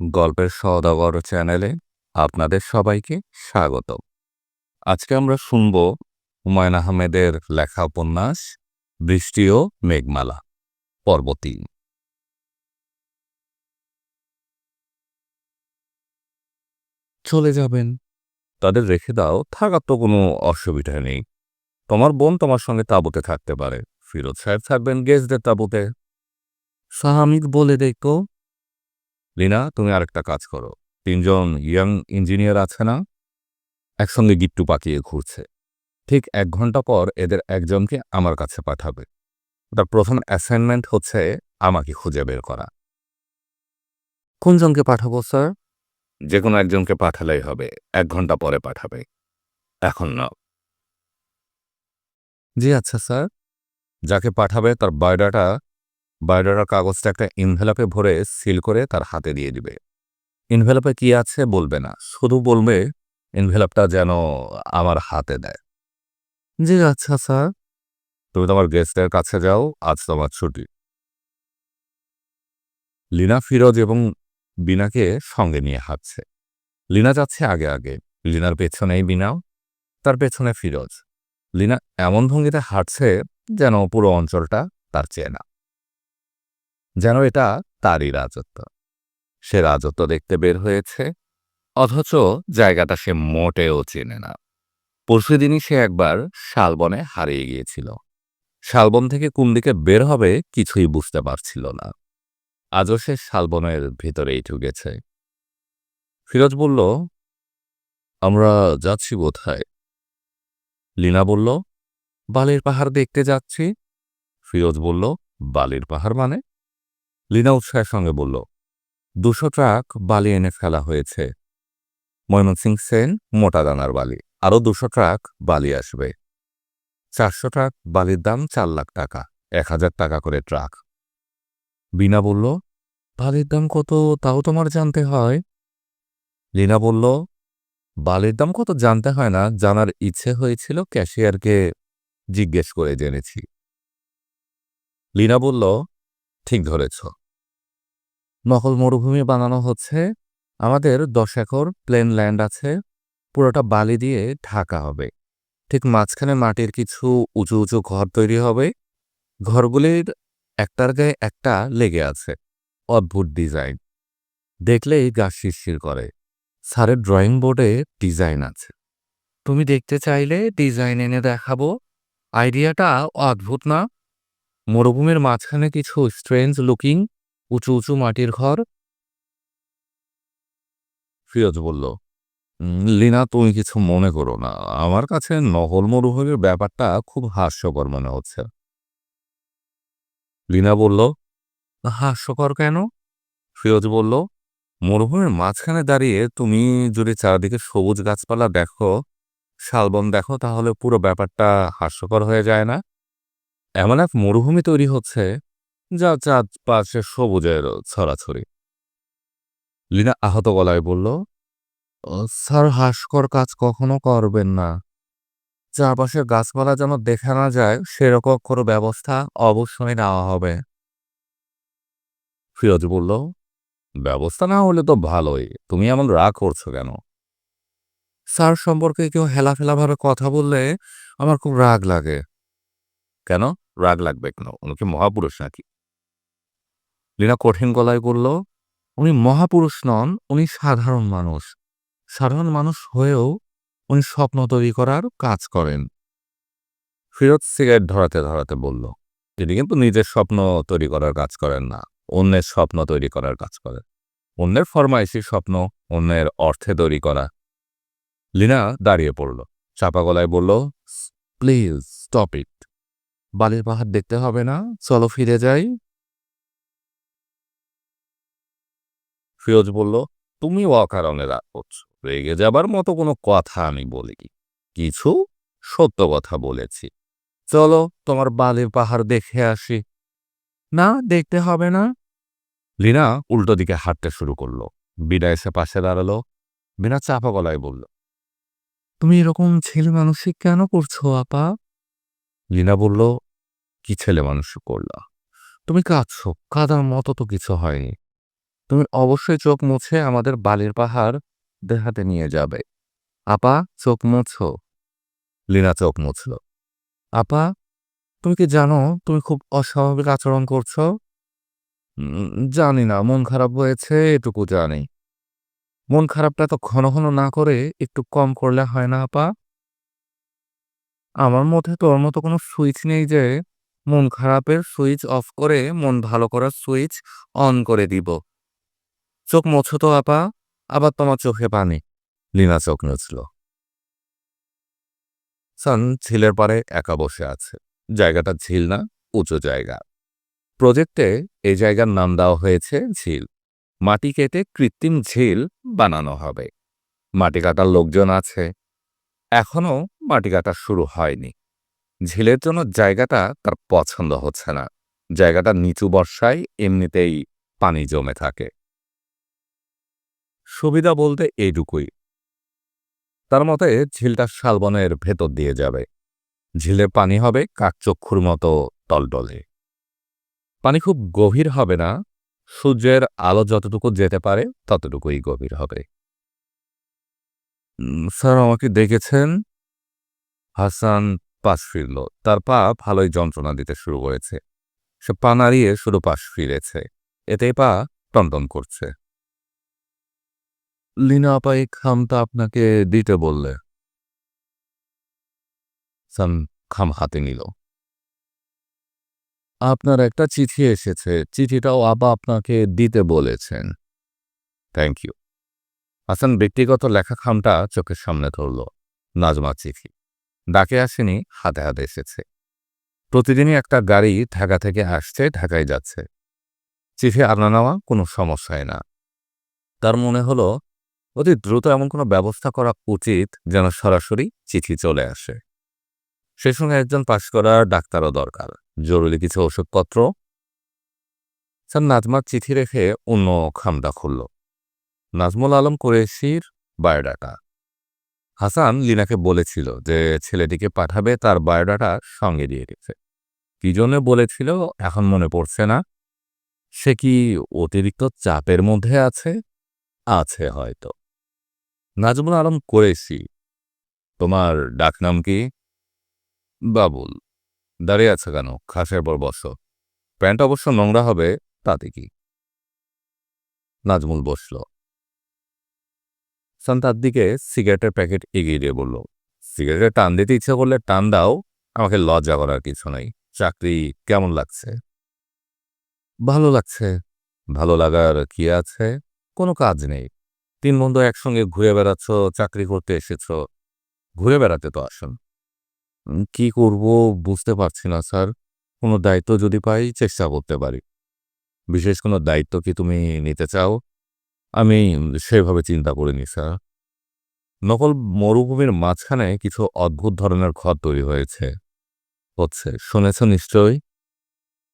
গল্পের সওদাগর চ্যানেলে আপনাদের সবাইকে স্বাগত। আজকে আমরা শুনব হুমায়ূন আহমেদের লেখা উপন্যাস বৃষ্টি ও মেঘমালা পর্ব ৩। চলে যাবেন, তাদের রেখে দাও, থাকার তো কোনো অসুবিধা নেই। তোমার বোন তোমার সঙ্গে তাঁবুতে থাকতে পারে, ফিরোজ সাহেব থাকবেন গেস্টদের তাঁবুতে। সাহামিদ বলে দেখো। রিনা, তুমি আরেকটা কাজ করো, ৩জন ইয়াং ইঞ্জিনিয়ার আছে না, একসঙ্গে গিট্টু পাকিয়ে ঘুরছে। ঠিক ১ ঘন্টা পর এদের একজনকে আমার কাছে পাঠাবে। তার প্রথম অ্যাসাইনমেন্ট হচ্ছে আমাকে খুঁজে বের করা। কোনজনকে পাঠাবো স্যার? যে কোনো একজনকে পাঠালেই হবে, ১ ঘন্টা পরে পাঠাবে, এখন না। জি আচ্ছা স্যার। যাকে পাঠাবে তার বায়োডাটার কাগজটা একটা ইনভেলপে ভরে সিল করে তার হাতে দিয়ে দিবে। ইনভেলপে কি আছে বলবে না, শুধু বলবে ইনভেলপটা যেন আমার হাতে দেয়। জি আচ্ছা স্যার। তুমি তোমার গেস্টের কাছে যাও, আজ তোমার ছুটি। লীনা ফিরোজ এবং বিনাকে সঙ্গে নিয়ে হাঁটছে। লীনা যাচ্ছে আগে আগে, লীনার পেছনেই বিনাও, তার পেছনে ফিরোজ। লীনা এমন ভঙ্গিতে হাঁটছে যেন পুরো অঞ্চলটা তার চেনা, যেন এটা তারই রাজত্ব। সে রাজত্ব দেখতে বের হয়েছে, অথচ জায়গাটা সে মোটেও চেনে না। পরশুদিনই সে একবার শালবনে হারিয়ে গিয়েছিল। শালবন থেকে কোন দিকে বের হবে কিছুই বুঝতে পারছিল না। আজও সে শালবনের ভিতরেই ঢুকেছে। ফিরোজ বলল, আমরা যাচ্ছি কোথায়? লীনা বলল, বালির পাহাড় দেখতে যাচ্ছি। ফিরোজ বলল, বালির পাহাড় মানে? লীনা উৎসাহের সঙ্গে বলল, ২০০ ট্রাক বালি এনে ফেলা হয়েছে। ময়মনসিং সেন মোটা দানার বালি, আরও ২০০ ট্রাক বালি আসবে। ৪০০ ট্রাক বালির দাম ৪ লাখ টাকা, ১,০০০ টাকা করে ট্রাক। বিনা বলল, বালির দাম কত তাও তোমার জানতে হয়? লীনা বলল, বালির দাম কত জানতে হয় না, জানার ইচ্ছে হয়েছিল, ক্যাশিয়ারকে জিজ্ঞেস করে জেনেছি। লীনা বলল, ঠিক ধরেছ। নকল মরুভূমি বানানো হচ্ছে। আমাদের ১০ একর প্লেন ল্যান্ড আছে, পুরোটা বালি দিয়ে ঢাকা হবে। ঠিক মাঝখানে মাটির কিছু উঁচু উঁচু ঘর তৈরি হবে। ঘরগুলির একটার গায়ে একটা লেগে আছে, অদ্ভুত ডিজাইন। দেখলেই গা শিরশির করে। স্যারের ড্রয়িং বোর্ডে ডিজাইন আছে। তুমি দেখতে চাইলে ডিজাইন এনে দেখাবো। আইডিয়াটা অদ্ভুত না? মরুভূমির মাঝখানে কিছু স্ট্রেঞ্জ লুকিং উঁচু উঁচু মাটির ঘর। ফিরোজ বলল, লীনা, তুমি কিছু মনে করো না, আমার কাছে নহল মরুভূমির ব্যাপারটা খুব হাস্যকর মনে হচ্ছে। লীনা বলল, হাস্যকর কেন? ফিরোজ বলল, মরুভূমির মাঝখানে দাঁড়িয়ে তুমি যদি চারদিকে সবুজ গাছপালা দেখো, শালবন দেখো, তাহলে পুরো ব্যাপারটা হাস্যকর হয়ে যায় না? এমন এক মরুভূমি তৈরি হচ্ছে যা চারপাশে সবুজের ছড়াছড়ি। লীনা আহত গলায় বলল, স্যার, হাস্যকর কাজ কখনো করবেন না। চারপাশের গাছপালা যেন দেখা না যায় সেরকম কোনো ব্যবস্থা অবশ্যই নেওয়া হবে। ফিরোজ বলল, ব্যবস্থা না হলে তো ভালোই, তুমি এমন রাগ করছো কেন? স্যার সম্পর্কে কেউ হেলাফেলাভাবে কথা বললে আমার খুব রাগ লাগে। কেন রাগ লাগবে কেন? উনি কি মহাপুরুষ নাকি? লীনা কঠিন গলায় বলল, উনি মহাপুরুষ নন, উনি সাধারণ মানুষ। সাধারণ মানুষ হয়েও উনি স্বপ্ন তৈরি করার কাজ করেন। ফিরোজ সিগারেট ধরাতে ধরাতে বলল, তিনি কিন্তু নিজের স্বপ্ন তৈরি করার কাজ করেন না, অন্যের স্বপ্ন তৈরি করার কাজ করেন। অন্যের ফরমাইশি স্বপ্ন অন্যের অর্থে তৈরি করা। লীনা দাঁড়িয়ে পড়ল, চাপা গলায় বলল, প্লিজ স্টপ ইট। বালির পাহাড় দেখতে হবে না, চলো ফিরে যাই। ফিরোজ বলল, তুমি অকারণে রাগ করছো, রেগে যাবার মতো কোনো কথা আমি বলিনি, কিছু সত্য কথা বলেছি। চলো তোমার বালির পাহাড় দেখে আসি। না, দেখতে হবে না। লীনা উল্টো দিকে হাঁটতে শুরু করলো। বিনা এসে পাশে দাঁড়ালো। বিনা চাপা গলায় বলল, তুমি এরকম ছেলে মানুষই কেন করছো আপা? লীনা বলল, কি ছেলে মানুষ করলা? তুমি কাঁদছো, কাঁদার মতো তো কিছু হয়নি। তুমি অবশ্যই চোখ মুছে আমাদের বালির পাহাড় দেখাতে নিয়ে যাবে। আপা, চোখ মুছো। লীনা চোখ মুছল। আপা, তুমি কি জানো তুমি খুব অস্বাভাবিক আচরণ করছো? জানি না, মন খারাপ হয়েছে এটুকু জানি। মন খারাপটা তো ঘন ঘন না করে একটু কম করলে হয় না আপা? আমার মধ্যে তোর মতো কোনো সুইচ নেই যে মন খারাপের সুইচ অফ করে মন ভালো করার সুইচ অন করে দিব। চোখ মোছো তো আপা, আবার তোমার চোখে পানি। লীনা চোখ মুছল। সান ঝিলের পাড়ে একা বসে আছে। জায়গাটা ঝিল না, উঁচু জায়গা। প্রজেক্টে এই জায়গার নাম দেওয়া হয়েছে ঝিল। মাটি কেটে কৃত্রিম ঝিল বানানো হবে। মাটি কাটার লোকজন আছে। এখনো মাটি কাটা শুরু হয়নি। ঝিলের জন্য জায়গাটা তার পছন্দ হচ্ছে না। জায়গাটা নিচু বর্ষায় এমনিতেই পানি জমে থাকে। সুবিধা বলতে এইটুকুই। তার মতে ঝিলটা শালবনের ভেতর দিয়ে যাবে। ঝিলে পানি হবে কাকচক্ষুর মতো টলটলে। পানি খুব গভীর হবে না, সূর্যের আলো যতটুকু যেতে পারে ততটুকুই গভীর হবে। স্যার আমাকে দেখেছেন? হাসান পাশ ফিরল। তার পা ভালোই যন্ত্রণা দিতে শুরু করেছে। সে পা নাড়িয়ে শুধু পাশ ফিরেছে। এতেই পা টনটন করছে। লীনা আপা এই খামটা আপনাকে দিতে বললে। সান খাম হাতে নিল। আপনার একটা চিঠি এসেছে, চিঠিটাও আপা আপনাকে দিতে বলেছেন। Thank you. হাসান ব্যক্তিগত লেখা খামটা চোখের সামনে ধরল। নাজমা চিঠি। ডাকে আসেনি, হাতে হাতে এসেছে। প্রতিদিনই একটা গাড়ি ঢাকা থেকে আসছে, ঢাকায় যাচ্ছে। চিঠি আনা নেওয়া কোনো সমস্যাই না। তার মনে হলো অতি দ্রুত এমন কোনো ব্যবস্থা করা উচিত যেন সরাসরি চিঠি চলে আসে। সে সঙ্গে একজন পাশ করা ডাক্তারও দরকার। জরুরি কিছু ওষুধপত্র। স্যার নাজমার চিঠি রেখে অন্য খামটা খুলল। নাজমুল আলম কুরেশির বায়োডাটা। হাসান লীনাকে বলেছিল যে ছেলেটিকে পাঠাবে, তার বায়োডাটা সঙ্গে দিয়ে দিতে। কি জন্য বলেছিল এখন মনে পড়ছে না। সে কি অতিরিক্ত চাপের মধ্যে আছে? আছে হয়তো। নাজমুল আলম কুরেশি। তোমার ডাকনাম কি? বাবুল। দাঁড়িয়ে আছে কেন? খাসের পর বসো। প্যান্ট অবশ্য নোংরা হবে, তাতে কি। নাজমুল বসল। সান তার দিকে সিগারেটের প্যাকেট এগিয়ে দিয়ে বলল, সিগারেটে টান দিতে ইচ্ছে করলে টান দাও, আমাকে লজ্জা করার কিছু নেই। চাকরি কেমন লাগছে? ভালো লাগছে। ভালো লাগার কি আছে? কোনো কাজ নেই। 3 বন্ধু একসঙ্গে ঘুরে বেড়াচ্ছ, চাকরি করতে এসেছ। ঘুরে বেড়াতে তো আসুন। কি করব বুঝতে পারছি না স্যার। কোনো দায়িত্ব যদি পাই চেষ্টা করতে পারি। বিশেষ কোনো দায়িত্ব কি তুমি নিতে চাও? আমি সেভাবে চিন্তা করিনি স্যার। নকল মরুভূমির মাঝখানে কিছু অদ্ভুত ধরনের ঘর তৈরি হচ্ছে শুনেছ নিশ্চয়ই?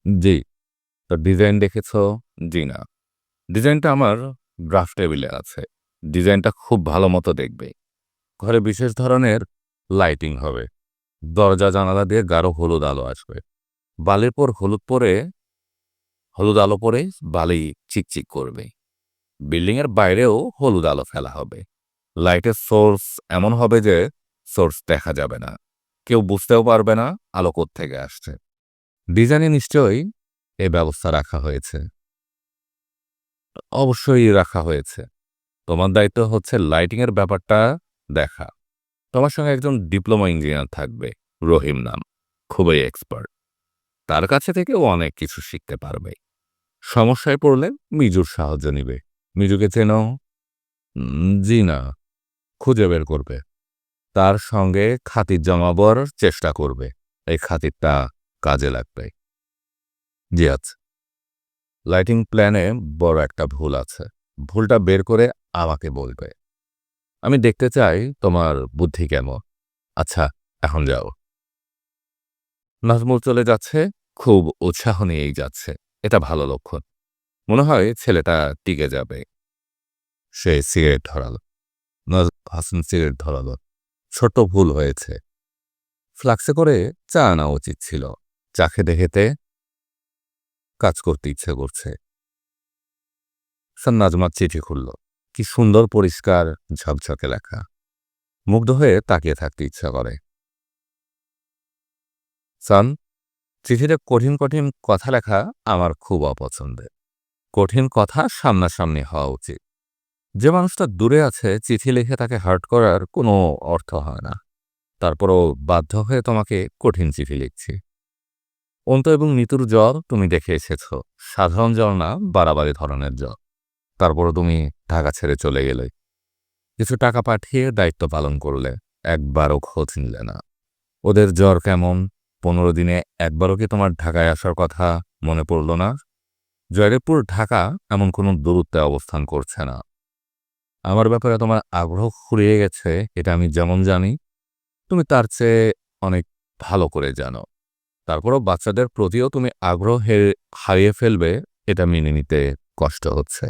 জি। তার ডিজাইন দেখেছ? জি না। ডিজাইনটা আমার গ্রাফ টেবিলে আছে। ডিজাইনটা খুব ভালো মতো দেখবে। ঘরে বিশেষ ধরনের লাইটিং হবে। দরজা জানালা দিয়ে গাঢ় হলুদ আলো আসবে। বালির পর হলুদ আলো পরে বালি চিকচিক করবে। বিল্ডিংয়ের বাইরেও হলুদ আলো ফেলা হবে। লাইটের সোর্স এমন হবে যে সোর্স দেখা যাবে না। কেউ বুঝতেও পারবে না আলো কোত্থেকে আসছে। ডিজাইনে নিশ্চয়ই এ ব্যবস্থা রাখা হয়েছে। অবশ্যই রাখা হয়েছে। তোমার দায়িত্ব হচ্ছে লাইটিংয়ের ব্যাপারটা দেখা। তোমার সঙ্গে একজন ডিপ্লোমা ইঞ্জিনিয়ার থাকবে, রহিম নাম। খুবই এক্সপার্ট। তার কাছে থেকেও অনেক কিছু শিখতে পারবে। সমস্যায় পড়লে মিজুর সাহায্য নিবে। মিজুকে চেনো? জি না। খুঁজে বের করবে। তার সঙ্গে খাতির জমাবার চেষ্টা করবে। এই খাতিরটা কাজে লাগবে। জি আচ্ছা। লাইটিং প্ল্যানে বড় একটা ভুল আছে। ভুলটা বের করে আমাকে বলবে। আমি দেখতে চাই তোমার বুদ্ধি কেমন। আচ্ছা, এখন যাও। নাজমুল চলে যাচ্ছে, খুব উৎসাহ নিয়েই যাচ্ছে। এটা ভালো লক্ষণ। মনে হয় ছেলেটা টিকে যাবে। সে সিগারেট ধরালো। হাসান সিগারেট ধরালো। ছোট্ট ভুল হয়েছে। ফ্লাক্সে করে চা আনা উচিত ছিল। চা খেতে খেতে কাজ করতে ইচ্ছে করছে। সান নাজমার চিঠি খুলল। কি সুন্দর পরিষ্কার ঝকঝকে লেখা। মুগ্ধ হয়ে তাকিয়ে থাকতে ইচ্ছা করে। সান, চিঠিতে কঠিন কঠিন কথা লেখা আমার খুব অপছন্দের। কঠিন কথা সামনাসামনি হওয়া উচিত। যে মানুষটা দূরে আছে চিঠি লিখে তাকে হার্ট করার কোনো অর্থ হয় না। তারপরও বাধ্য হয়ে তোমাকে কঠিন চিঠি লিখছি। অন্ত এবং নিতুর জ্বর তুমি দেখে এসেছ, সাধারণ জ্বর না, বাড়াবাড়ি ধরনের জ্বর। তারপরও তুমি ঢাকা ছেড়ে চলে গেলে, কিছু টাকা পাঠিয়ে দায়িত্ব পালন করলে, একবারও খোঁজ নিলে না। ওদের জ্বর কেমন? 15 দিনে একবারও কি তোমার ঢাকায় আসার কথা মনে পড়ল না? জয়দেবপুর ঢাকা এমন কোনো দূরত্বে অবস্থান করছে না। আমার ব্যাপারে তোমার আগ্রহ ফুরিয়ে গেছে, এটা আমি যেমন জানি, তুমি তার চেয়ে অনেক ভালো করে জানো। তারপরও বাচ্চাদের প্রতিও তুমি আগ্রহ হারিয়ে ফেলবে, এটা মেনে নিতে কষ্ট হচ্ছে।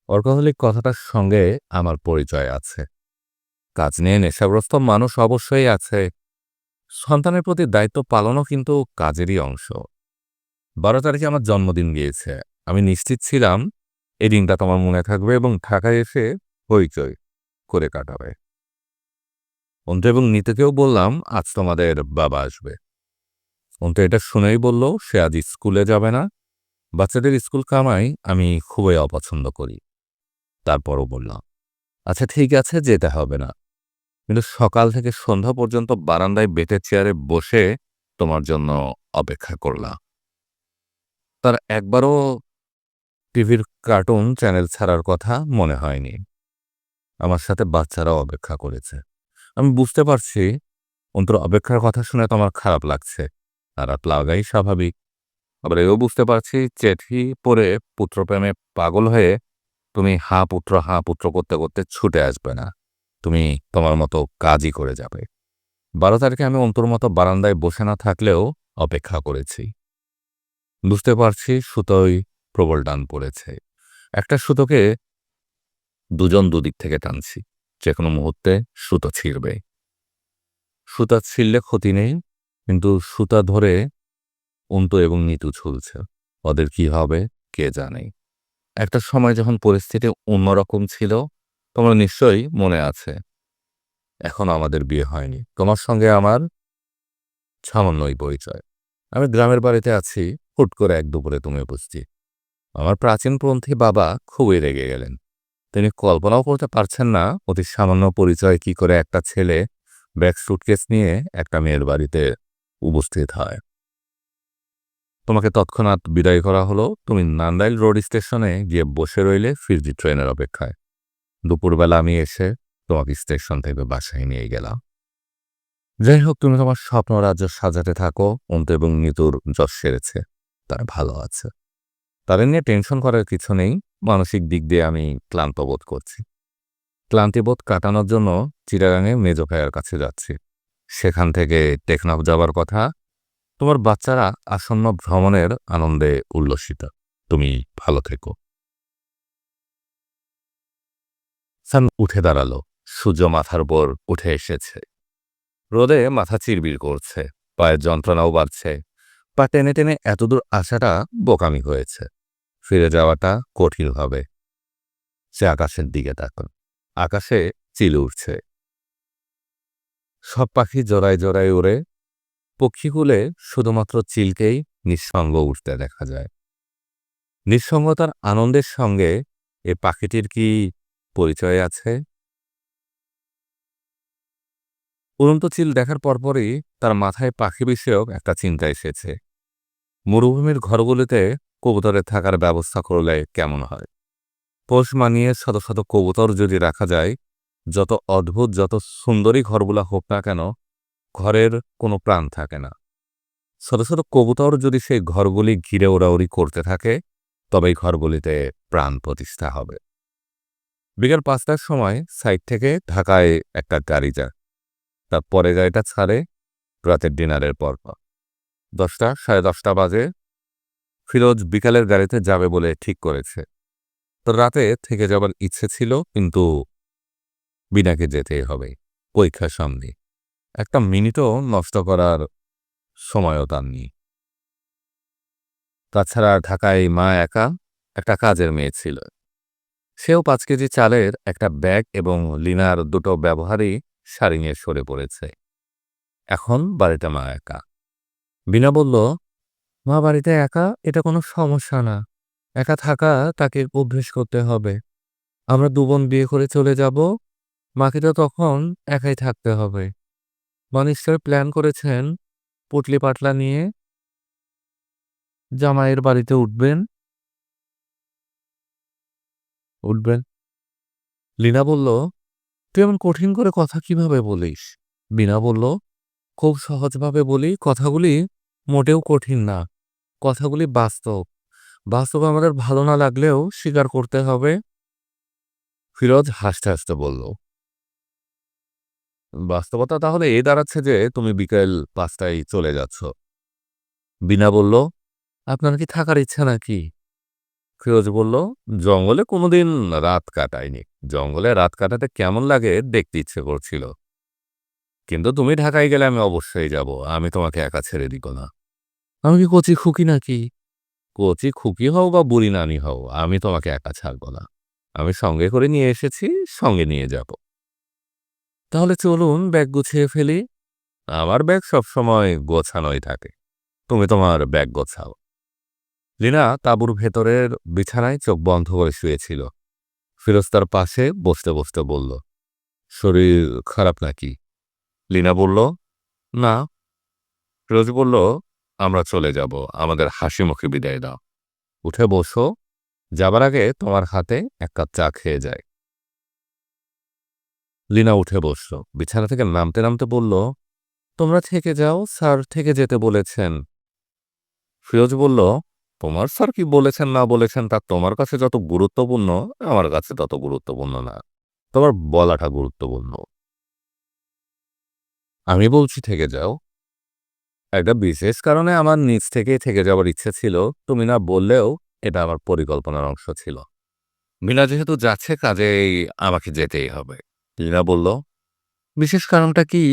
অর্কহলিক কথাটার সঙ্গে আমার পরিচয় আছে। কাজ নিয়ে নেশাগ্রস্ত মানুষ অবশ্যই আছে। সন্তানের প্রতি দায়িত্ব পালনও কিন্তু কাজেরই অংশ। 12 তারিখে আমার জন্মদিন গিয়েছে। আমি নিশ্চিত ছিলাম এই দিনটা তোমার মনে থাকবে এবং ঢাকায় এসে হইচই করে কাটাবে। অন্ত এবং নিতুকেও বললাম আজ তোমাদের বাবা আসবে। অন্ত এটা শুনেই বলল সে আজ স্কুলে যাবে না। বাচ্চাদের স্কুল কামাই আমি খুবই অপছন্দ করি। তারপরও বললাম, আচ্ছা ঠিক আছে, যেতে হবে না, কিন্তু সকাল থেকে সন্ধ্যা পর্যন্ত বারান্দায় বেতের চেয়ারে বসে তোমার জন্য অপেক্ষা করলাম। তার একবারও টিভির কার্টুন চ্যানেল ছাড়ার কথা মনে হয়নি। আমার সাথে বাচ্চারাও অপেক্ষা করেছে। আমি বুঝতে পারছি অন্তর অপেক্ষার কথা শুনে তোমার খারাপ লাগছে, খারাপ লাগাই স্বাভাবিক। আবার এও বুঝতে পারছি চিঠি পড়ে পুত্রপ্রেমে পাগল হয়ে তুমি হাঁ পুত্র করতে করতে ছুটে আসবে না। তুমি তোমার মতো কাজই করে যাবে। 12 তারিখে আমি অন্তর মতো বারান্দায় বসে না থাকলেও অপেক্ষা করেছি। বুঝতে পারছি সুতোয় প্রবল টান পড়েছে। একটা সুতোকে দুজন দুদিক থেকে টানছি, যে কোনো মুহূর্তে সুতো ছিঁড়বে। সুতা ছিঁড়লে ক্ষতি নেই, কিন্তু সুতা ধরে অন্তু এবং নিতু ঝুলছে। ওদের কি হবে কে জানে। একটা সময় যখন পরিস্থিতি অন্যরকম ছিল, তোমার নিশ্চয়ই মনে আছে। এখন আমাদের বিয়ে হয়নি, তোমার সঙ্গে আমার সামান্যই পরিচয়। আমি গ্রামের বাড়িতে আছি, হুট করে এক দুপুরে তুমি উপস্থিত। আমার প্রাচীনপন্থী বাবা খুবই রেগে গেলেন। তিনি কল্পনাও করতে পারছেন না অতি সামান্য পরিচয় কি করে একটা ছেলে ব্যাগ সুটকেস নিয়ে একটা মেয়ের বাড়িতে উপস্থিত হয়। তোমাকে তৎক্ষণাৎ বিদায় করা হলো। তুমি নান্দাইল রোড স্টেশনে গিয়ে বসে রইলে ফিরতি ট্রেনের অপেক্ষায়। দুপুরবেলা আমি এসে তোমাকে স্টেশন থেকে বাসায় নিয়ে গেলাম। যাই হোক, তুমি তোমার স্বপ্ন রাজ্য সাজাতে থাকো। অন্ত এবং নিতুর যশ সেরেছে, তারা ভালো আছে, তাদের নিয়ে টেনশন করার কিছু নেই। মানসিক দিক দিয়ে আমি ক্লান্ত বোধ করছি। ক্লান্তিবোধ কাটানোর জন্য চিটাগাঙে মেজো ভাইয়ের কাছে যাচ্ছি। সেখান থেকে টেকনাফ যাবার কথা। তোমার বাচ্চারা আসন্ন ভ্রমণের আনন্দে উল্লসিত। তুমি ভালো থেকো। সান উঠে দাঁড়ালো। সূর্য মাথার উপর উঠে এসেছে। রোদে মাথা চিরবির করছে, পায়ের যন্ত্রণাও বাড়ছে। পা টেনে টেনে এতদূর আসাটা বোকামি হয়েছে, ফিরে যাওয়াটা কঠিন হবে। সে আকাশের দিকে তাকাল। আকাশে চিল উঠছে। সব পাখি জোড়ায় জোড়ায় ওড়ে, পক্ষীকুলে শুধুমাত্র চিলকেই নিঃসঙ্গ উঠতে দেখা যায়। নিঃসঙ্গতার আনন্দের সঙ্গে এ পাখিটির কি পরিচয় আছে? উড়ন্ত চিল দেখার পরপরই তার মাথায় পাখি বিষয়ক একটা চিন্তা এসেছে। মরুভূমির ঘরগুলিতে কবুতরের থাকার ব্যবস্থা করলে কেমন হয়? পোষ মানিয়ে শত শত কবুতর যদি রাখা যায়, যত অদ্ভুত যত সুন্দরী ঘরগুলা হোক না কেন, ঘরের কোনো প্রাণ থাকে না। শত শত কবুতর যদি সেই ঘরগুলি ঘিরে ওড়াউড়ি করতে থাকে, তবেই ঘরগুলিতে প্রাণ প্রতিষ্ঠা হবে। বিকেল 5টার সময় সাইট থেকে ঢাকায় একটা গাড়ি যায়। তার পরে গাড়িটা ছাড়ে রাতের ডিনারের পর। 10টা, 10:30 বাজে। ফিরোজ বিকালের গাড়িতে যাবে বলে ঠিক করেছে। তো রাতে থেকে যাবার ইচ্ছে ছিল, কিন্তু বিনাকে যেতেই হবে, পরীক্ষার সামনে। একটা মিনিটও নষ্ট করার সময়ও তার নেই। তাছাড়া ঢাকায় মা একা, একটা কাজের মেয়ে ছিল। সেও ৫ কেজি চালের একটা ব্যাগ এবং লিনার দুটো ব্যবহারী শাড়ি নিয়ে সরে পড়েছে। এখন বাড়িতে মা একা। বিনা বলল, মা বাড়িতে একা, এটা কোনো সমস্যা না। একা থাকা তাকে অভ্যেস করতে হবে। আমরা ২ বোন বিয়ে করে চলে যাব। মাকে তো তখন একাই থাকতে হবে। মা নিশ্চয়ই প্ল্যান করেছেন পুঁটলি পাটলা নিয়ে জামাইয়ের বাড়িতে উঠবেন। লীনা বলল, তুই এমন কঠিন করে কথা কিভাবে বলিস? বিনা বলল, খুব সহজভাবে বলি, কথাগুলি মোটেও কঠিন না। কথাগুলি বাস্তব। বাস্তব আমাদের ভালো না লাগলেও স্বীকার করতে হবে। ফিরোজ হাসতে হাসতে বলল, বাস্তবতা তাহলে এই দাঁড়াচ্ছে যে তুমি বিকেল ৫টায় চলে যাচ্ছ। বিনা বলল, আপনার কি থাকার ইচ্ছা নাকি? ফিরোজ বলল, জঙ্গলে কোনোদিন রাত কাটায়নি। জঙ্গলে রাত কাটাতে কেমন লাগে দেখতে ইচ্ছে করছিল। কিন্তু তুমি ঢাকায় গেলে আমি অবশ্যই যাব। আমি তোমাকে একা ছেড়ে দিব না। আমি কি কচি খুকি নাকি? কচি খুকি হও বা বুড়ি নানি হও, আমি তোমাকে একা ছাড়ব না। আমি সঙ্গে করে নিয়ে এসেছি, সঙ্গে নিয়ে যাব। তাহলে চলুন ব্যাগ গুছিয়ে ফেলি। আমার ব্যাগ সবসময় গোছানোই থাকে। তুমি তোমার ব্যাগ গোছাও। লীনা তাঁবুর ভেতরের বিছানায় চোখ বন্ধ করে শুয়েছিল। ফিরোজ তার পাশে বসতে বসতে বলল, শরীর খারাপ নাকি? লীনা বলল, না। ফিরোজ বলল, আমরা চলে যাব। আমাদের হাসি মুখে বিদায় দাও। উঠে বসো। যাবার আগে তোমার হাতে ১ কাপ চা খেয়ে যায়। লীনা উঠে বসল। বিছানা থেকে নামতে নামতে বলল, তোমরা থেকে যাও, স্যার থেকে যেতে বলেছেন। ফিরোজ বলল, তোমার স্যার কি বলেছেন না বলেছেন তা তোমার কাছে যত গুরুত্বপূর্ণ, আমার কাছে তত গুরুত্বপূর্ণ না। তোমার বলাটা গুরুত্বপূর্ণ। আমি বলছি থেকে যাও। একটা বিশেষ কারণে আমার নিজ থেকেই থেকে যাওয়ার ইচ্ছে ছিল। তুমি না বললেও এটা আমার পরিকল্পনার অংশ ছিল। মিনা যেহেতু যাচ্ছে কাজেই আমাকে যেতেই হবে। লীনা বলল, বিশেষ কারণটা কি?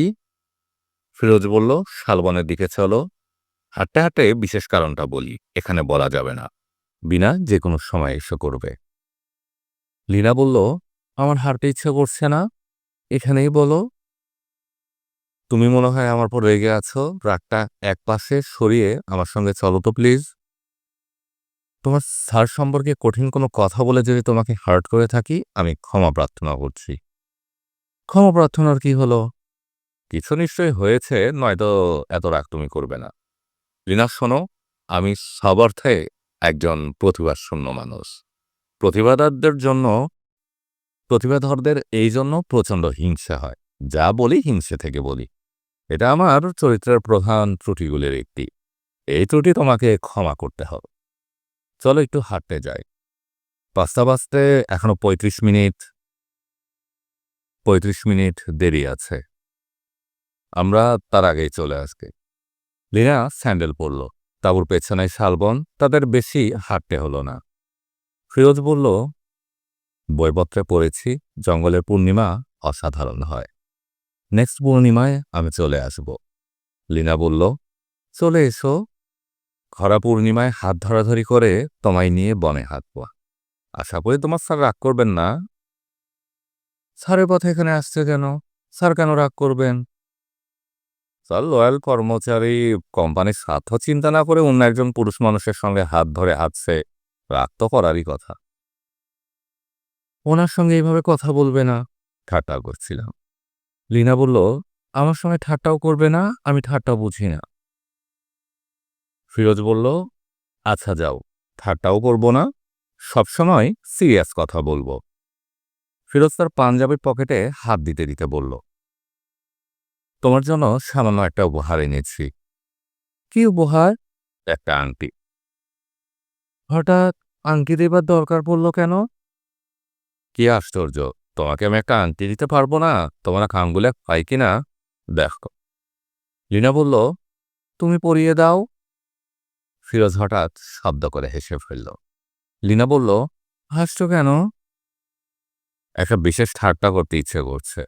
ফিরোজ বলল, শালবনের দিকে চলো। হাঁটতে হাঁটতে বিশেষ কারণটা বলি, এখানে বলা যাবে না। বিনা যে কোনো সময় এসে করবে। লীনা বলল, আমার হাঁটতে ইচ্ছে করছে না, এখানেই বলো। তুমি মনে হয় আমার পর রেগে আছো। রাগটা এক পাশে সরিয়ে আমার সঙ্গে চলো তো প্লিজ। তোমার স্যার সম্পর্কে কঠিন কোনো কথা বলে যদি তোমাকে হার্ট করে থাকি, আমি ক্ষমা প্রার্থনা করছি। ক্ষমা প্রার্থনার কি হলো? কিছু নিশ্চয়ই হয়েছে, নয়তো এত রাগ তুমি করবে না। লীনা শোনো, আমি সব অর্থে একজন প্রতিবাদশূন্য মানুষ। প্রতিবাদকদের জন্য প্রতিভাধরদের এই জন্য প্রচণ্ড হিংসা হয়। যা বলি হিংসে থেকে বলি। এটা আমার চরিত্রের প্রধান ত্রুটিগুলির একটি। এই ত্রুটি তোমাকে ক্ষমা করতে হবে। চলো একটু হাঁটতে যাই। ৫টা বাজতে এখনো ৩৫ মিনিট দেরি আছে। আমরা তার আগেই চলে আসবে। লীনা স্যান্ডেল পরল। তাঁবুর পেছনে শালবন, তাদের বেশি হাঁটতে হলো না। ফিরোজ বলল, বইপত্রে পড়েছি জঙ্গলের পূর্ণিমা অসাধারণ হয়। নেক্সট পূর্ণিমায় আমি চলে আসব। লীনা বলল, চলে এসো। খরা পূর্ণিমায় হাত ধরাধরি করে তোমায় নিয়ে বনে হাঁটব। আশা করি তোমার স্যার রাগ করবেন না। স্যারের পথে এখানে আসছে কেন? স্যার কেন রাগ করবেন? স্যার লয়াল কর্মচারী, কোম্পানির স্বার্থ চিন্তা না করে অন্য একজন পুরুষ মানুষের সঙ্গে হাত ধরে হাঁটছে, রাগ তো করারই কথা। ওনার সঙ্গে এইভাবে কথা বলবে না। ঠাট্টা করছিলাম। লীনা বলল, আমার সঙ্গে ঠাট্টাও করবে না, আমি ঠাট্টা বুঝি না। ফিরোজ বলল, আচ্ছা যাও, ঠাট্টাও করব না, সবসময় সিরিয়াস কথা বলবো। ফিরোজ তার পাঞ্জাবির পকেটে হাত দিতে দিতে বলল, তোমার জন্য সামান্য একটা উপহার এনেছি। কি উপহার? একটা আংটি। হঠাৎ আংটি দেবার দরকার পড়ল কেন? কি আশ্চর্য, তোমাকে আমি একটা আংটি দিতে পারবো না? তোমার আঙুলে পাই কিনা দেখো। লীনা বলল, তুমি পরিয়ে দাও। ফিরোজ হঠাৎ শব্দ করে হেসে ফেলল। লীনা বলল, হাসছো কেন? একটা বিশেষ ঠাট্টা করতে ইচ্ছে করছে।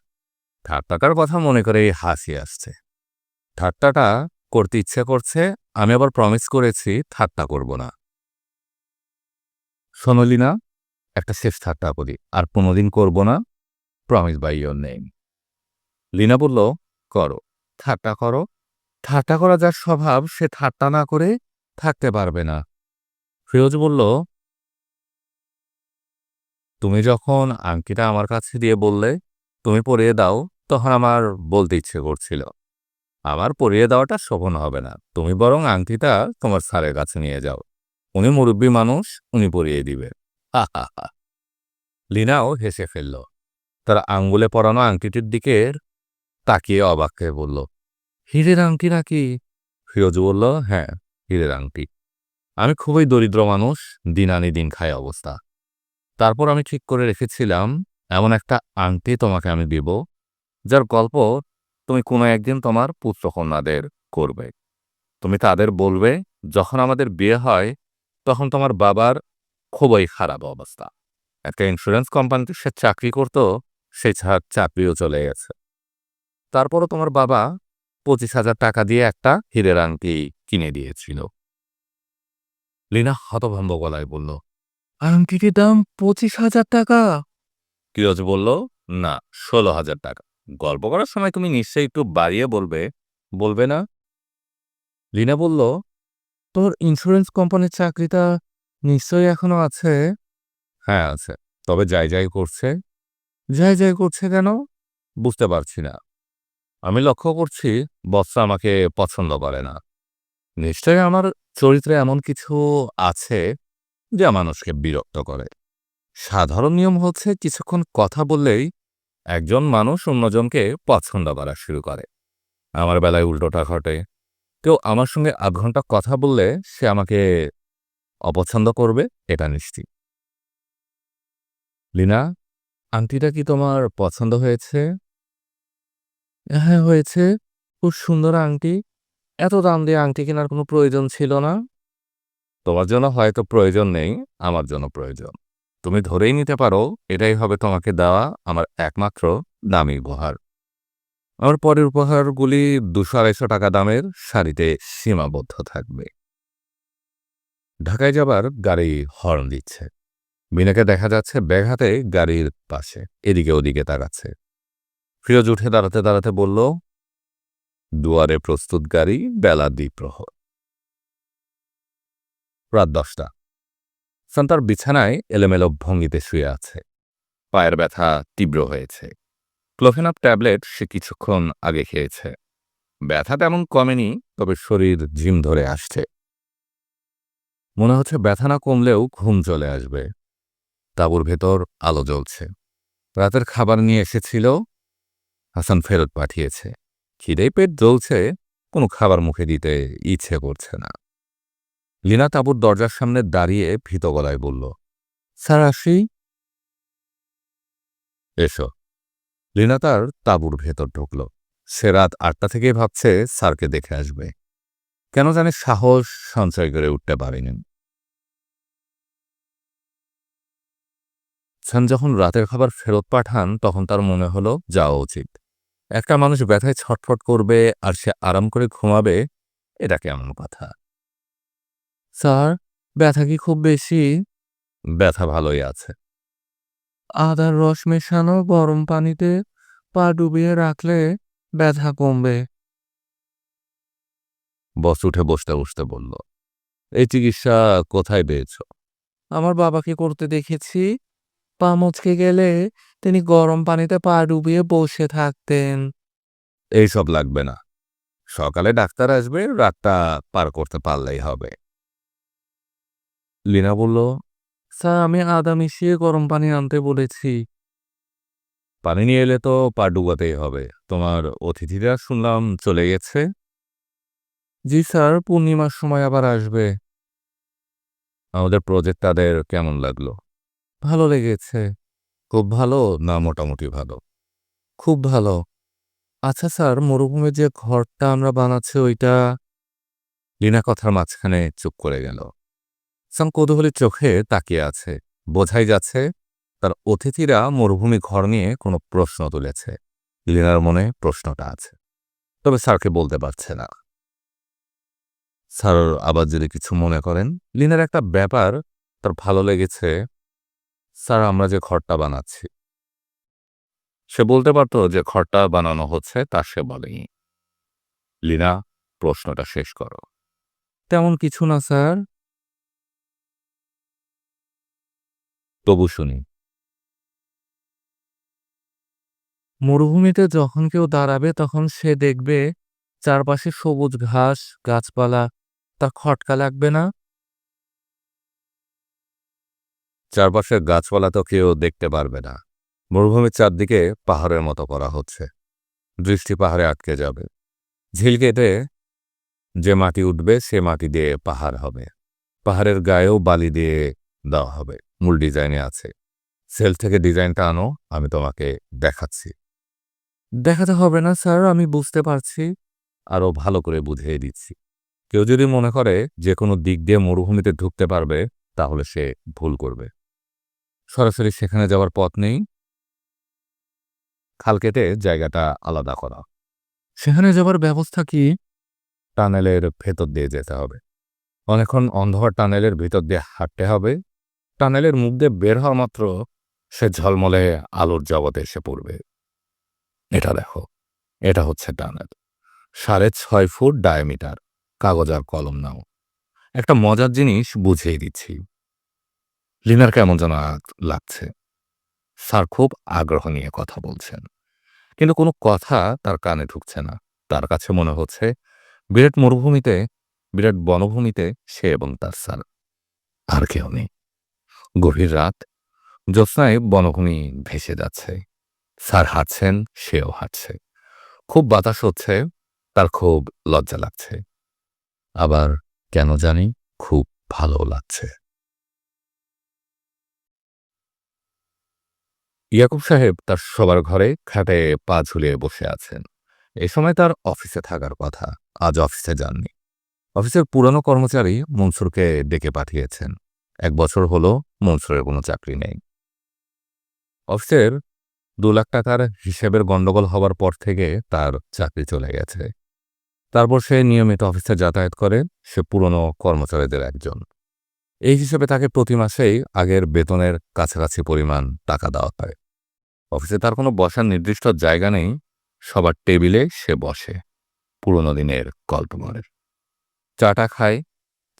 ঠাট্টাটার কথা মনে করে এই হাসি আসছে। ঠাট্টাটা করতে ইচ্ছে করছে, আমি আবার প্রমিস করেছি ঠাট্টা করব না। শোনো লিনা, একটা শেষ ঠাট্টা করি, আর কোনোদিন করব না। Promise by your name. Lina বলল, করো, ঠাট্টা করো। ঠাট্টা করা যার স্বভাব সে ঠাট্টা না করে থাকতে পারবে না। ফিরোজ বলল, তুমি যখন আংটিটা আমার কাছে দিয়ে বললে তুমি পরিয়ে দাও, তখন আমার বলতে ইচ্ছে করছিল আমার পরিয়ে দেওয়াটা শোভন হবে না, তুমি বরং আংটিটা তোমার স্যারের কাছে নিয়ে যাও। উনি মুরব্বী মানুষ, উনি পরিয়ে দিবে। হা হা হা। লিনাও হেসে ফেলল। তার আঙ্গুলে পরানো আংটিটির দিকে তাকিয়ে অবাক হয়ে বলল, হীরের আংটি নাকি? ফিরোজ বলল, হ্যাঁ, হীরের আংটি। আমি খুবই দরিদ্র মানুষ, দিন আনি দিন খাই অবস্থা। তারপর আমি ঠিক করে রেখেছিলাম এমন একটা আংটি তোমাকে আমি দিব, যার গল্প তুমি কোনো একদিন তোমার পুত্রকন্যাদের করবে। তুমি তাদের বলবে, যখন আমাদের বিয়ে হয় তখন তোমার বাবার খুবই খারাপ অবস্থা। একটা ইন্স্যুরেন্স কোম্পানিতে সে চাকরি করত, সেই চাকরিও চলে গেছে। তারপরও তোমার বাবা 25,000 টাকা দিয়ে একটা হীরের আংটি কিনে দিয়েছিল। লিনা হতভম্ব গলায় বলল, আংটিটির দাম 25,000 টাকা? ফিরোজ বলল, না, 16,000 টাকা। গল্প করার সময় তুমি নিশ্চয়ই একটু বাড়িয়ে বলবে, বলবে না? লিনা বলল, তোর ইন্স্যুরেন্স কোম্পানির চাকরিটা নিশ্চয়ই এখনো আছে? হ্যাঁ আছে, তবে যাই যাই করছে। যাই যাই করছে কেন? বুঝতে পারছি না। আমি লক্ষ্য করছি বসরা আমাকে পছন্দ করে না। নিশ্চয়ই আমার চরিত্রে এমন কিছু আছে যা মানুষকে বিরক্ত করে। সাধারণ নিয়ম হচ্ছে কিছুক্ষণ কথা বললেই একজন মানুষ অন্যজনকে পছন্দ করা শুরু করে। আমার বেলায় উল্টোটা ঘটে। কেউ আমার সঙ্গে ৮ ঘন্টা কথা বললে সে আমাকে অপছন্দ করবে, এটা নিশ্চিত। লিনা, আংটিটা কি তোমার পছন্দ হয়েছে? হ্যাঁ হয়েছে, খুব সুন্দর আংটি। এত দাম দিয়ে আংটি কেনার কোনো প্রয়োজন ছিল না। তোমার জন্য হয়তো প্রয়োজন নেই, আমার জন্য প্রয়োজন। তুমি ধরেই নিতে পারো এটাই হবে তোমাকে দেওয়া আমার একমাত্র দামি উপহার। আমার পরের উপহারগুলি 200-250 টাকা দামের শাড়িতে সীমাবদ্ধ থাকবে। ঢাকায় যাবার গাড়ি হর্ন দিচ্ছে। মিনাকে দেখা যাচ্ছে ব্যাগ হাতে গাড়ির পাশে এদিকে ওদিকে তাকাচ্ছে। ফিরোজ উঠে দাঁড়াতে দাঁড়াতে বলল, দুয়ারে প্রস্তুত গাড়ি, বেলা দ্বিপ্রহর। রাত 10টা। সান্তার বিছানায় এলোমেলো ভঙ্গিতে শুয়ে আছে। পায়ের ব্যথা তীব্র হয়েছে। ক্লোফেনাপ ট্যাবলেট সে কিছুক্ষণ আগে খেয়েছে। ব্যথা তেমন কমেনি, তবে শরীর ঝিম ধরে আসছে। মনে হচ্ছে ব্যথা না কমলেও ঘুম চলে আসবে। তাঁবুর ভেতর আলো জ্বলছে। রাতের খাবার নিয়ে এসেছিল, হাসান ফেরত পাঠিয়েছে। খিদেই পেট জ্বলছে, কোনো খাবার মুখে দিতে ইচ্ছে করছে না। লিনা তাঁবুর দরজার সামনে দাঁড়িয়ে ভীত গলায় বলল, স্যার আসি? এসো। লিনা তার তাঁবুর ভেতর ঢুকল। সে রাত 8টা থেকে ভাবছে স্যারকে দেখে আসবে। কেন জানে সাহস সঞ্চয় করে উঠতে পারেনি। স্যার যখন রাতের খাবার ফেরত পাঠান তখন তার মনে হলো যাওয়া উচিত। একটা মানুষ ব্যথায় ছটফট করবে আর সে আরাম করে ঘুমাবে, এটা কেমন কথা? স্যার, ব্যথা কি খুব বেশি? ব্যথা ভালোই আছে। আদার রস মেশানো গরম পানিতে পা ডুবিয়ে রাখলে ব্যথা কমবে। বস উঠে বসতে বসতে বলল, এই চিকিৎসা কোথায় পেয়েছ? আমার বাবাকে করতে দেখেছি। পা মুচকে গেলে তিনি গরম পানিতে পা ডুবিয়ে বসে থাকতেন। এইসব লাগবে না, সকালে ডাক্তার আসবে, রাতটা পার করতে পারলেই হবে। লিনা বলল, স্যার আমি আদা মিশিয়ে গরম পানি আনতে বলেছি। পানি নিয়ে এলে তো পা ডুবাতেই হবে। তোমার অতিথিরা শুনলাম চলে গেছে। জি স্যার, পূর্ণিমার সময় আবার আসবে। আমাদের প্রজেক্ট তাদের কেমন লাগলো? ভালো লেগেছে। খুব ভালো না মোটামুটি ভালো? খুব ভালো। আচ্ছা স্যার, মরুভূমির যে ঘরটা আমরা বানাচ্ছি ওইটা? লিনা কথার মাঝখানে চুপ করে গেল। সাম কৌতূহলী চোখে তাকিয়ে আছে। বোঝাই যাচ্ছে তার অতিথিরা মরুভূমি ঘর নিয়ে কোনো প্রশ্ন তুলেছে। লিনার মনে প্রশ্নটা আছে, তবে স্যারকে বলতে পারছে না। স্যার আবার যদি কিছু মনে করেন। লিনার একটা ব্যাপার তার ভালো লেগেছে স্যার আমরা যে ঘরটা বানাচ্ছি। সে বলতে পারত যে ঘরটা বানানো হচ্ছে তা সে বলেনি। লীনা, প্রশ্নটা শেষ করো। তেমন কিছু না স্যার। তবু শুনি। মরুভূমিতে যখন কেউ দাঁড়াবে তখন সে দেখবে চারপাশে সবুজ ঘাস, গাছপালা, তা খটকা লাগবে না? চারপাশের গাছপালা তো কেউ দেখতে পারবে না। মরুভূমির চারদিকে পাহাড়ের মতো করা হচ্ছে। দৃষ্টি পাহাড়ে আটকে যাবে। ঝিল কেটে যে মাটি উঠবে সে মাটি দিয়ে পাহাড় হবে। পাহাড়ের গায়েও বালি দিয়ে দেওয়া হবে। মূল ডিজাইনে আছে। সেল থেকে ডিজাইনটা আনো, আমি তোমাকে দেখাচ্ছি। দেখাতে হবে না স্যার, আমি বুঝতে পারছি। আরও ভালো করে বুঝিয়ে দিচ্ছি। কেউ যদি মনে করে যে কোনো দিক দিয়ে মরুভূমিতে ঢুকতে পারবে তাহলে সে ভুল করবে। সরাসরি সেখানে যাওয়ার পথ নেই। খাল কেটে জায়গাটা আলাদা করা। সেখানে যাবার ব্যবস্থা কি? টানেলের ভেতর দিয়ে যেতে হবে। অনেকক্ষণ অন্ধকার টানেলের ভিতর দিয়ে হাঁটতে হবে। টানেলের মুখ দিয়ে বের হওয়া মাত্র সে ঝলমলে আলোর জগতে এসে পড়বে। এটা দেখো, এটা হচ্ছে টানেল। 6.5 foot diameter. কাগজ আর কলম নাও। একটা মজার জিনিস বুঝিয়ে দিচ্ছি। লিনার কেমন যেন লাগছে। স্যার খুব আগ্রহ নিয়ে কথা বলছেন, কিন্তু কোনো কথা তার কানে ঢুকছে না। তার কাছে মনে হচ্ছে বিরাট মরুভূমিতে, বিরাট বনভূমিতে সে এবং তার স্যার, আর কেউ নেই। গভীর রাত, জ্যোৎস্নায় বনভূমি ভেসে যাচ্ছে। স্যার হাঁটছেন, সেও হাঁটছে। খুব বাতাস হচ্ছে, তার খুব লজ্জা লাগছে। আবার কেন জানি খুব ভালো লাগছে। ইয়াকুব সাহেব তার শোবার ঘরে খাটে পা ঝুলিয়ে বসে আছেন। এ সময় তার অফিসে থাকার কথা। আজ অফিসে যাননি। অফিসের পুরানো কর্মচারী মনসুরকে ডেকে পাঠিয়েছেন। 1 বছর হলো মনসুরের কোনো চাকরি নেই। অফিসের 2 লাখ টাকার হিসেবের গন্ডগোল হবার পর থেকে তার চাকরি চলে গেছে। তারপর সে নিয়মিত অফিসে যাতায়াত করে। সে পুরনো কর্মচারীদের একজন। এই হিসেবে তাকে প্রতি মাসেই আগের বেতনের কাছাকাছি পরিমাণ টাকা দেওয়া হয়। অফিসে তার কোনো বসার নির্দিষ্ট জায়গা নেই। সবার টেবিলে সে বসে, পুরনো দিনের গল্প করে, চাটা খায়।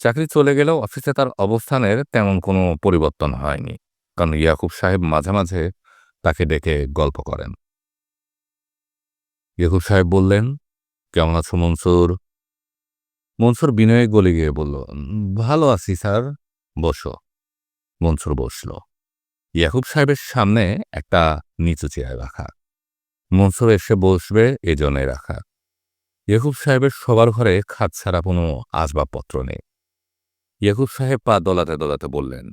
চাকরি চলে গেলেও অফিসে তার অবস্থানের তেমন কোনো পরিবর্তন হয়নি, কারণ ইয়াকুব সাহেব মাঝে মাঝে তাকে ডেকে গল্প করেন। ইয়াকুব সাহেব বললেন, কেমন আছো মনসুর? মনসুর বিনয়ে গলে গিয়ে বলল, ভালো আছি স্যার। বসো। মনসুর বসল। ইয়াকুব সাহেবের সামনে একটা নিচু চেয়ার রাখা। মনসুর এসে বসবে এজন্যে রাখা। ইয়াকুব সাহেবের শোবার ঘরে খাট ছাড়া কোনো আসবাবপত্র নেই। ইয়াকুব সাহেব পা দোলাতে দোলাতে বললেন,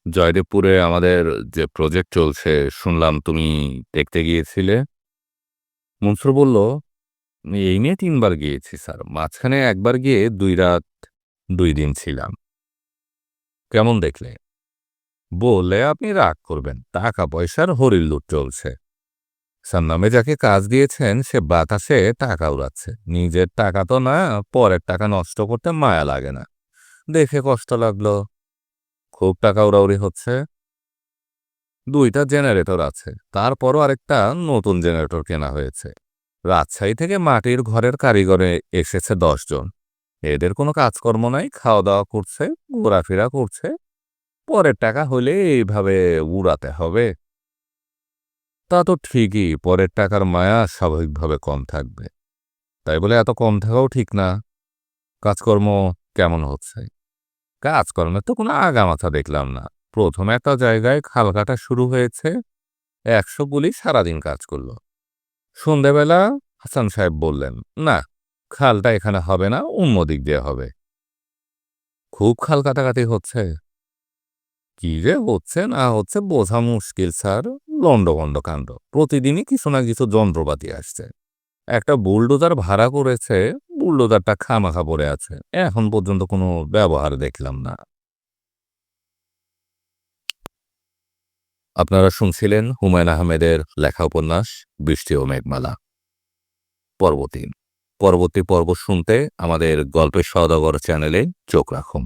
জয়দেবপুরে আমাদের যে প্রজেক্ট চলছে শুনলাম তুমি দেখতে গিয়েছিলে। মনসুর বলল, এই নিয়ে 3 বার গিয়েছি স্যার। মাঝখানে একবার গিয়ে 2 রাত 2 দিন ছিলাম। কেমন দেখলে? বললে আপনি রাগ করবেন। টাকা পয়সার হরিলুট চলছে। স্যার নামে যাকে কাজ দিয়েছেন সে বাতাসে টাকা উড়াচ্ছে। নিজের টাকা তো না, পরের টাকা নষ্ট করতে মায়া লাগে না। দেখে কষ্ট লাগলো। খুব টাকা উড়াউড়ি হচ্ছে। 2টা জেনারেটর আছে, তারপরও আরেকটা নতুন জেনারেটর কেনা হয়েছে। রাজশাহী থেকে মাটির ঘরের কারিগরে এসেছে 10 জন। এদের কোনো কাজকর্ম নাই, খাওয়া দাওয়া করছে, ঘোরাফেরা করছে। পরের টাকা হলে এইভাবে উড়াতে হবে? তা তো ঠিকই, পরের টাকার মায়া স্বাভাবিকভাবে কম থাকবে। তাই বলে এত কম থাকাও ঠিক না। কাজকর্ম কেমন হচ্ছে? কাজকর্মের তো কোনো আগামাথা দেখলাম না। প্রথমে একটা জায়গায় খাল কাটা শুরু হয়েছে। 100 পুলিশ সারাদিন কাজ করল। সন্ধেবেলা হাসান সাহেব বললেন, না, খালটা এখানে হবে না, অন্য দিক দিয়ে হবে। খুব খাল কাটাকাটি হচ্ছে। কি যে হচ্ছে না হচ্ছে বোঝা মুশকিল স্যার। লন্ডভন্ড কাণ্ড। প্রতিদিনই কিছু না কিছু যন্ত্রপাতি আসছে। একটা বুলডোজার ভাড়া করেছে, বুলডোজারটা খামাখা পড়ে আছে। এখন পর্যন্ত কোনো ব্যবহার দেখলাম না। আপনারা শুনছিলেন হুমায়ুন আহমেদের লেখা উপন্যাস বৃষ্টি ও মেঘমালা পর্ব 3। পরবর্তী পর্ব শুনতে আমাদের গল্পের সওদাগর চ্যানেলে চোখ রাখুন।